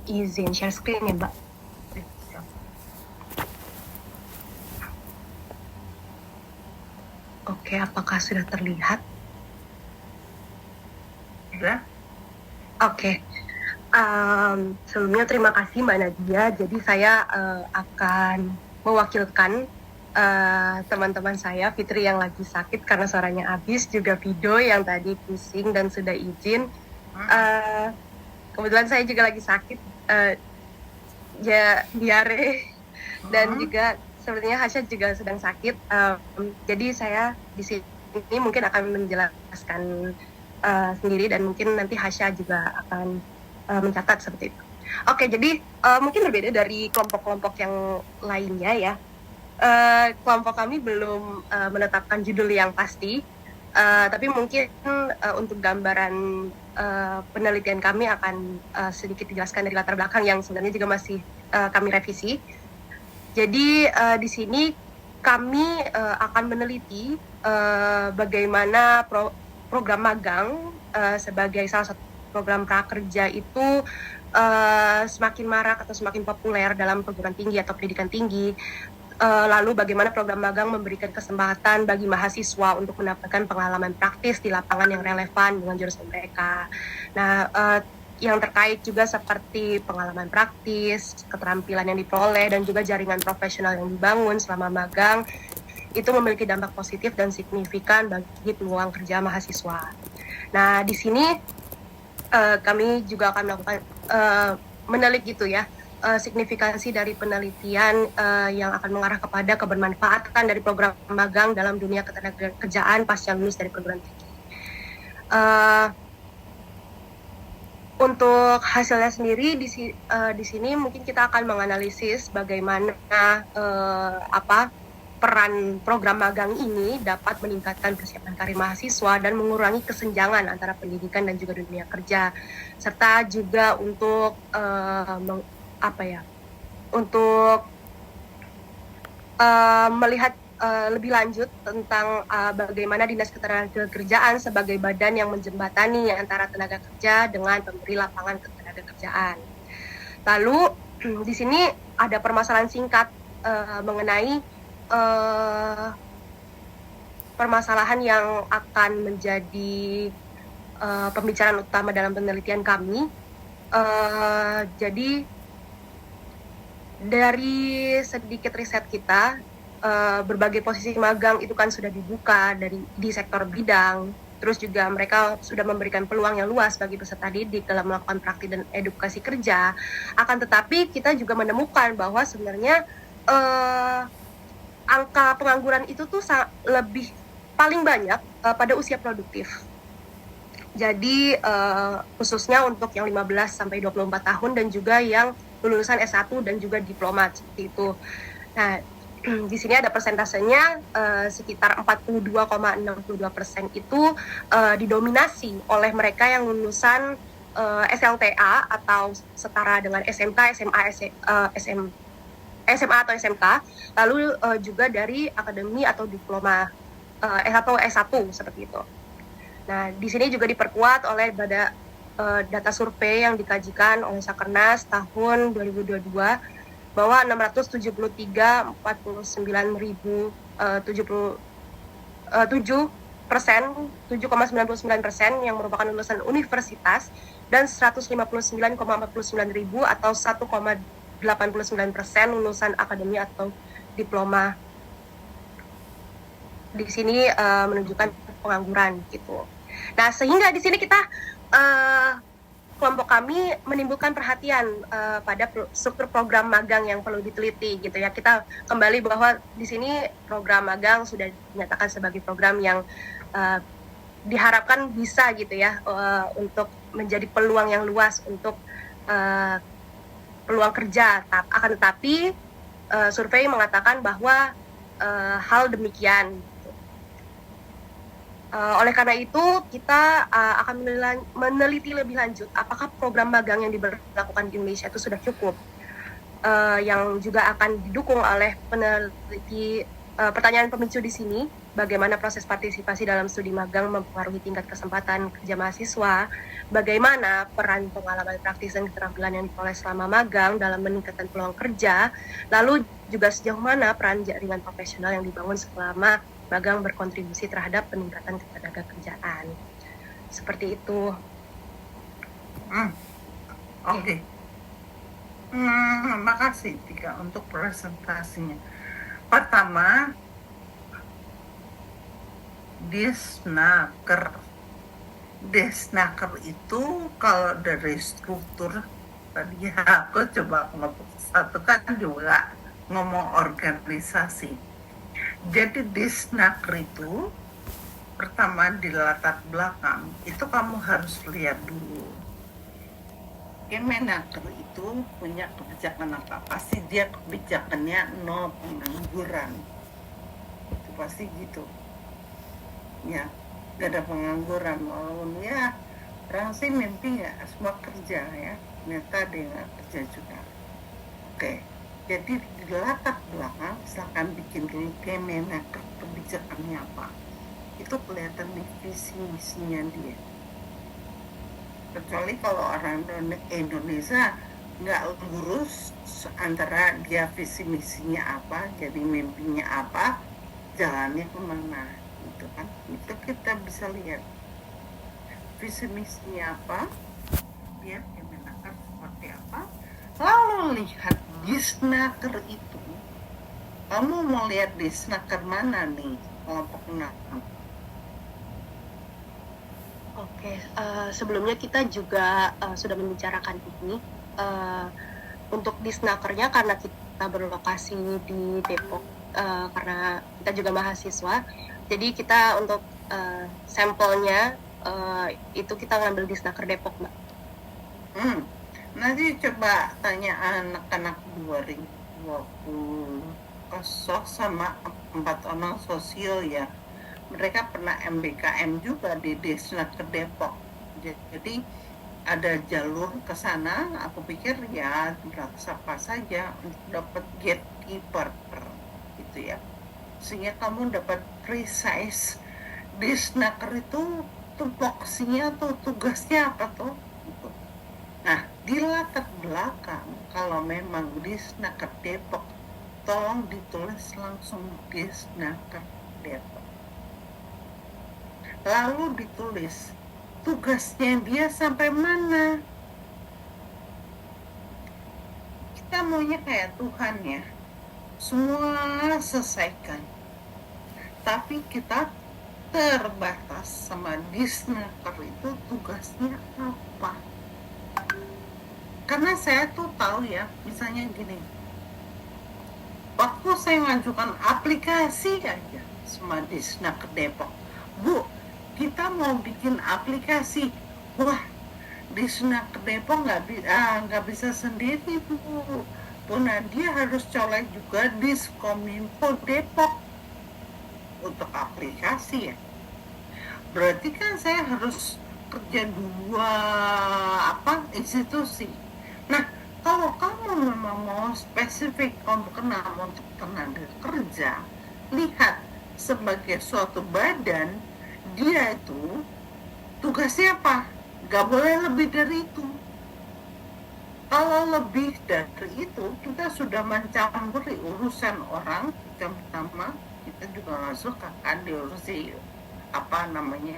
izin share screen ya, Mbak. Oke, apakah sudah terlihat? Sudah. Oke. Sebelumnya terima kasih Mbak Nadia. Jadi saya akan mewakilkan teman-teman saya, Fitri yang lagi sakit karena suaranya habis, juga Vido yang tadi pusing dan sudah izin. Kebetulan saya juga lagi sakit, ya diare, dan juga sepertinya Hasya juga sedang sakit. Jadi saya di sini mungkin akan menjelaskan sendiri, dan mungkin nanti Hasya juga akan mencatat seperti itu. Oke, jadi mungkin berbeda dari kelompok-kelompok yang lainnya ya. Kelompok kami belum menetapkan judul yang pasti, tapi mungkin untuk gambaran penelitian kami akan sedikit dijelaskan dari latar belakang yang sebenarnya juga masih kami revisi. Jadi di sini kami akan meneliti bagaimana program magang sebagai salah satu program prakerja itu semakin marak atau semakin populer dalam perguruan tinggi atau pendidikan tinggi. Lalu bagaimana program magang memberikan kesempatan bagi mahasiswa untuk mendapatkan pengalaman praktis di lapangan yang relevan dengan jurusan mereka. Nah, yang terkait juga seperti pengalaman praktis, keterampilan yang diperoleh, dan juga jaringan profesional yang dibangun selama magang, itu memiliki dampak positif dan signifikan bagi peluang kerja mahasiswa. Nah, di sini kami juga akan melakukan menelik gitu ya, signifikansi dari penelitian yang akan mengarah kepada kebermanfaatan dari program magang dalam dunia ketenagakerjaan pasca lulus dari perguruan tinggi. Untuk hasilnya sendiri di sini mungkin kita akan menganalisis bagaimana peran program magang ini dapat meningkatkan kesiapan karir mahasiswa dan mengurangi kesenjangan antara pendidikan dan juga dunia kerja, serta juga untuk melihat lebih lanjut tentang bagaimana Dinas Ketenagakerjaan sebagai badan yang menjembatani antara tenaga kerja dengan pemberi lapangan ketenagakerjaan. Lalu di sini ada permasalahan singkat mengenai permasalahan yang akan menjadi pembicaraan utama dalam penelitian kami. Jadi dari sedikit riset kita, berbagai posisi magang itu kan sudah dibuka di sektor bidang. Terus juga mereka sudah memberikan peluang yang luas bagi peserta didik dalam melakukan praktik dan edukasi kerja. Akan tetapi kita juga menemukan bahwa sebenarnya angka pengangguran itu tuh lebih paling banyak pada usia produktif. Jadi khususnya untuk yang 15 sampai 24 tahun dan juga yang lulusan S1 dan juga diplomat seperti itu. Nah, di sini ada persentasenya sekitar 42,62% itu didominasi oleh mereka yang lulusan SLTA atau setara dengan SMK, SMA atau SMK, lalu juga dari akademi atau diploma atau S1 seperti itu. Nah, di sini juga diperkuat oleh data survei yang dikajikan oleh Sakernas tahun 2022 bahwa 673,49,077 7,99% yang merupakan lulusan universitas dan 159,49,000 atau 1,89% lulusan akademi atau diploma. Di sini menunjukkan pengangguran gitu. Nah, sehingga di sini kita kelompok kami menimbulkan perhatian pada struktur program magang yang perlu diteliti gitu ya. Kita kembali bahwa di sini program magang sudah dinyatakan sebagai program yang diharapkan bisa gitu ya untuk menjadi peluang yang luas untuk peluang kerja. Akan tetapi survei mengatakan bahwa hal demikian. Oleh karena itu, kita akan meneliti lebih lanjut apakah program magang yang diberlakukan di Indonesia itu sudah cukup. Yang juga akan didukung oleh peneliti. Pertanyaan pemicu di sini bagaimana proses partisipasi dalam studi magang mempengaruhi tingkat kesempatan kerja mahasiswa, bagaimana peran pengalaman praktis dan keterampilan yang diperoleh selama magang dalam meningkatkan peluang kerja, lalu juga sejauh mana peran jaringan profesional yang dibangun selama magang berkontribusi terhadap peningkatan ketenagakerjaan. Seperti itu. Oke. Makasih Tika untuk presentasinya. Pertama, Disnaker itu kalau dari struktur tadi aku coba satu kan juga ngomong organisasi. Jadi Disnaker itu pertama di latar belakang itu kamu harus lihat dulu. Kemenaker itu punya kebijakan apa? Pasti dia kebijakannya no pengangguran. Itu pasti gitu. Ya, gak ada pengangguran. Walaupun ya, orang sih mimpi ya semua kerja ya. Ternyata ada yang gak kerja juga. Oke, jadi di latar belakang silakan bikin dulu Kemenaker kebijakannya apa. Itu kelihatan di visi misinya dia. Kecuali kalau orang Indonesia nggak lurus antara dia visi misinya apa, jadi mimpinya apa, jalannya kemana, gitu kan? Itu kita bisa lihat visi misinya apa, dia Kemenaker seperti apa, lalu lihat Disnaker itu. Kamu mau lihat Disnaker mana nih, kelompok 6? Oke, sebelumnya kita juga sudah membicarakan ini untuk Disnakernya karena kita berlokasi di Depok, karena kita juga mahasiswa. Jadi kita untuk sampelnya itu kita ngambil Disnaker Depok, Mbak. Nanti coba tanya anak-anak 2020 sama 4 orang sosial ya. Mereka pernah MBKM juga di Disnaker Depok. Jadi ada jalur ke sana, aku pikir ya siapa saja untuk dapat gatekeeper gitu ya. Sehingga kamu dapat precise Disnaker itu tupoksinya atau tugasnya apa tuh gitu. Nah, di latar belakang kalau memang Disnaker Depok, tolong ditulis langsung Disnaker Depok. Lalu ditulis tugasnya dia sampai mana. Kita maunya kayak Tuhan ya, semua selesaikan. Tapi kita terbatas sama Disnaker itu tugasnya apa. Karena saya tuh tahu ya, misalnya gini, waktu saya ngajukan aplikasi aja sama Disnaker Depok, Bu, kita mau bikin aplikasi. Wah, Disnaker Depok nggak bisa sendiri, Bu. Dia harus colek juga Diskominfo Depok untuk aplikasi ya. Berarti kan saya harus kerja dua institusi. Nah, kalau kamu memang mau spesifik kelompok 6 untuk tenaga kerja, lihat sebagai suatu badan, dia itu tugasnya apa? Gak boleh lebih dari itu. Kalau lebih dari itu, kita sudah mencampuri urusan orang. Yang pertama, kita juga gak suka kan diurusi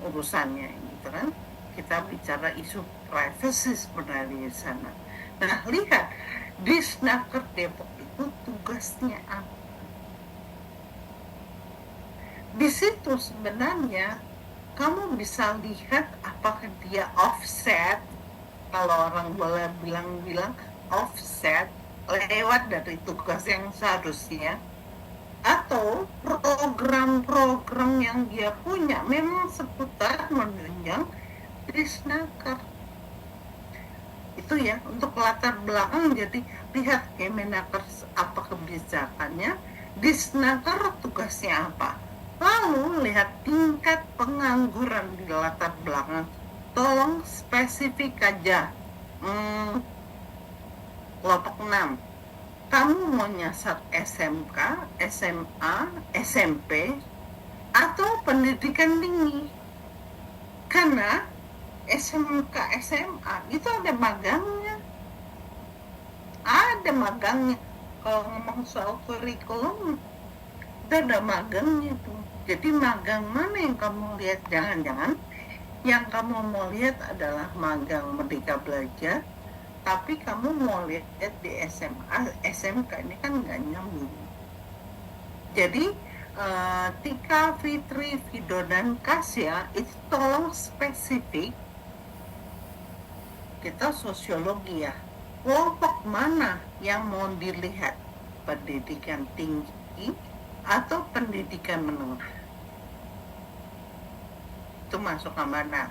urusannya gitu kan. Kita bicara isu privacy sebenarnya di sana. Nah, lihat Disnaker Depok itu tugasnya apa? Di situ sebenarnya kamu bisa lihat apakah dia offset, kalau orang boleh bilang offset lewat dari tugas yang seharusnya, atau program-program yang dia punya memang seputar menunjang Disnaker. Itu ya untuk latar belakang. Jadi lihat Kemenaker apa kebijakannya, Disnaker tugasnya apa, lalu lihat tingkat pengangguran di latar belakang. Tolong spesifik aja. Kelompok 6, kamu mau nyasar SMK, SMA, SMP, atau pendidikan tinggi. Karena SMK, SMA itu ada magangnya. Kalau ngomong soal kurikulum, itu ada magangnya tuh. Jadi magang mana yang kamu lihat? Jangan-jangan yang kamu mau lihat adalah magang Merdeka Belajar, tapi kamu mau lihat di SMA, SMK, ini kan nggak nyambung. Jadi Tika, Fitri, Fido, dan Kasya itu tolong spesifik. Kita sosiologi ya, kelompok mana yang mau dilihat, pendidikan tinggi atau pendidikan menengah, itu masuk ke mana,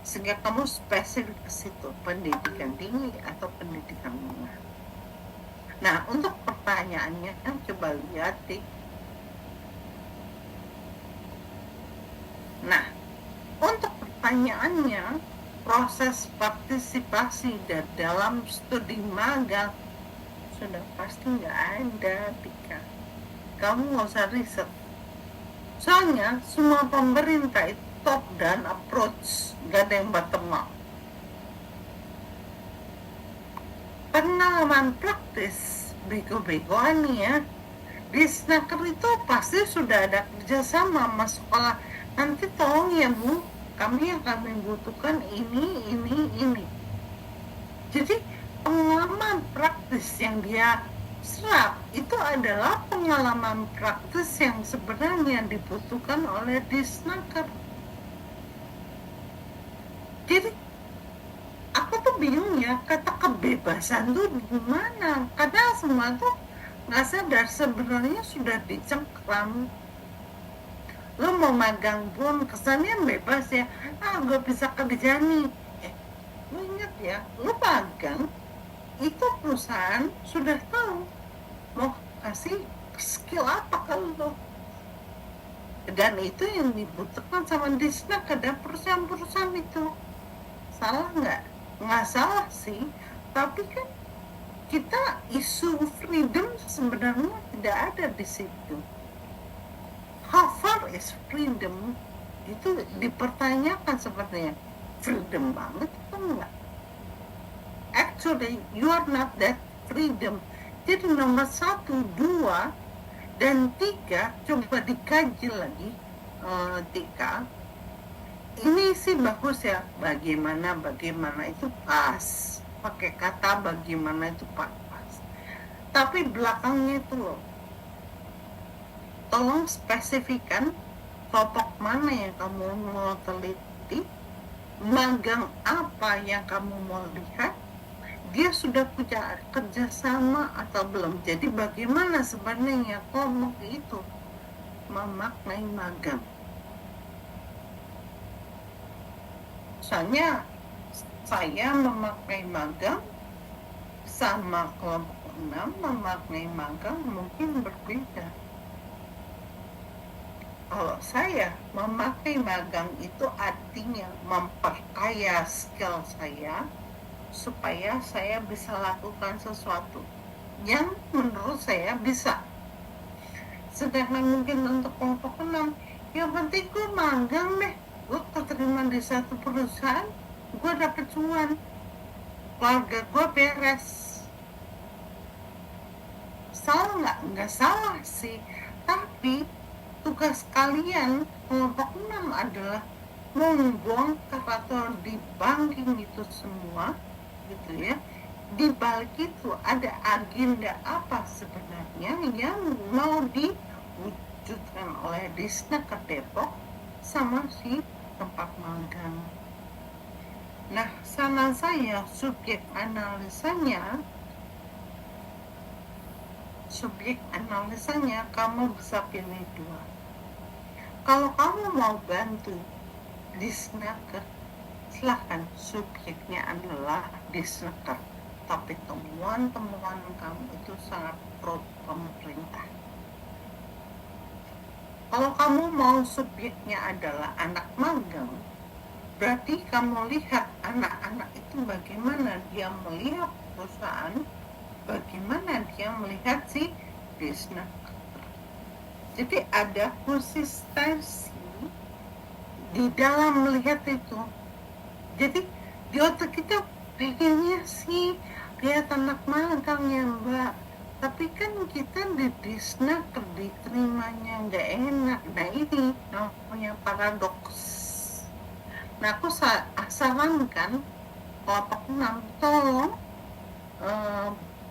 sehingga kamu spesifik ke situ, pendidikan tinggi atau pendidikan menengah. Nah, untuk pertanyaannya coba lihat Tik. Nah, untuk pertanyaannya, proses partisipasi dalam studi magang sudah pasti nggak ada, Tika. Kamu nggak usah riset. Soalnya semua pemerintah itu top down approach, nggak ada yang bottom up. Pengalaman praktis bego-begoan nih ya. Di Snaker itu pasti sudah ada kerjasama sama sekolah. Nanti tolong ya Bu, kami akan membutuhkan ini. Jadi pengalaman praktis yang dia serap itu adalah pengalaman praktis yang sebenarnya dibutuhkan oleh Disnaker. Jadi aku tuh bingung ya, kata kebebasan tuh gimana? Karena semua tuh nggak sadar sebenarnya sudah dicengkram. Lo mau magang pun kesannya bebas ya, gue bisa kerja nih. Lo ingat ya, lo magang itu perusahaan sudah tahu mau kasih skill apa ke lo, dan itu yang dibutuhkan sama Disnak ada perusahaan-perusahaan itu. Salah nggak? Nggak salah sih, tapi kan kita isu freedom sebenarnya tidak ada di situ. How far is freedom? Itu dipertanyakan sebenarnya. Freedom banget atau enggak? Actually, you are not that freedom. Jadi nomor 1, 2, dan 3 coba dikaji lagi, Tika. Ini sih bagus ya, bagaimana itu pas. Pakai kata bagaimana itu pas. Tapi belakangnya itu loh, tolong spesifikan kelompok mana yang kamu mau teliti, magang apa yang kamu mau lihat, dia sudah punya kerjasama atau belum. Jadi bagaimana sebenarnya kelompok itu memaknai magang. Soalnya saya memaknai magang sama kelompok 6 memaknai magang mungkin berbeda. Kalau saya memakai magang itu artinya memperkaya skill saya supaya saya bisa lakukan sesuatu yang menurut saya bisa. Sedangkan mungkin untuk kelompok 6, yang penting gue magang deh, gue keterima di satu perusahaan, gue dapet cuan, keluarga gue beres. Salah nggak? Nggak salah sih, tapi tugas kalian kelompok 6 adalah membongkar atau dibangking itu semua, gitu ya. Di balik itu ada agenda apa sebenarnya yang mau diwujudkan oleh Disnaker Depok sama si tempat magang. Nah, saran saya, subjek analisanya kamu bisa pilih 2. Kalau kamu mau bantu Disnaker, silahkan, subjeknya adalah Disnaker, tapi temuan-temuan kamu itu sangat pro pemerintah. Kalau kamu mau subjeknya adalah anak magang, berarti kamu lihat anak-anak itu bagaimana dia melihat perusahaan, bagaimana dia melihat si Disnaker. Jadi ada konsistensi di dalam melihat itu. Jadi di otak kita pengennya sih lihat anak magang ya Mbak, tapi kan kita di disnaker diterimanya nggak enak. Nah ini namanya paradoks. Nah aku sarankan kelompok 6 tolong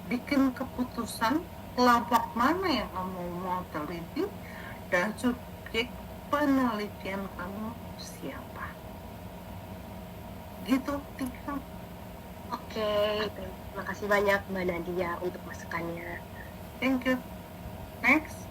bikin keputusan kelompok mana yang kamu mau teliti dan subjek penelitian kamu siapa. Gitu, Tika. Oke, terima kasih banyak Mbak Nadia untuk masukannya. Thank you. Next.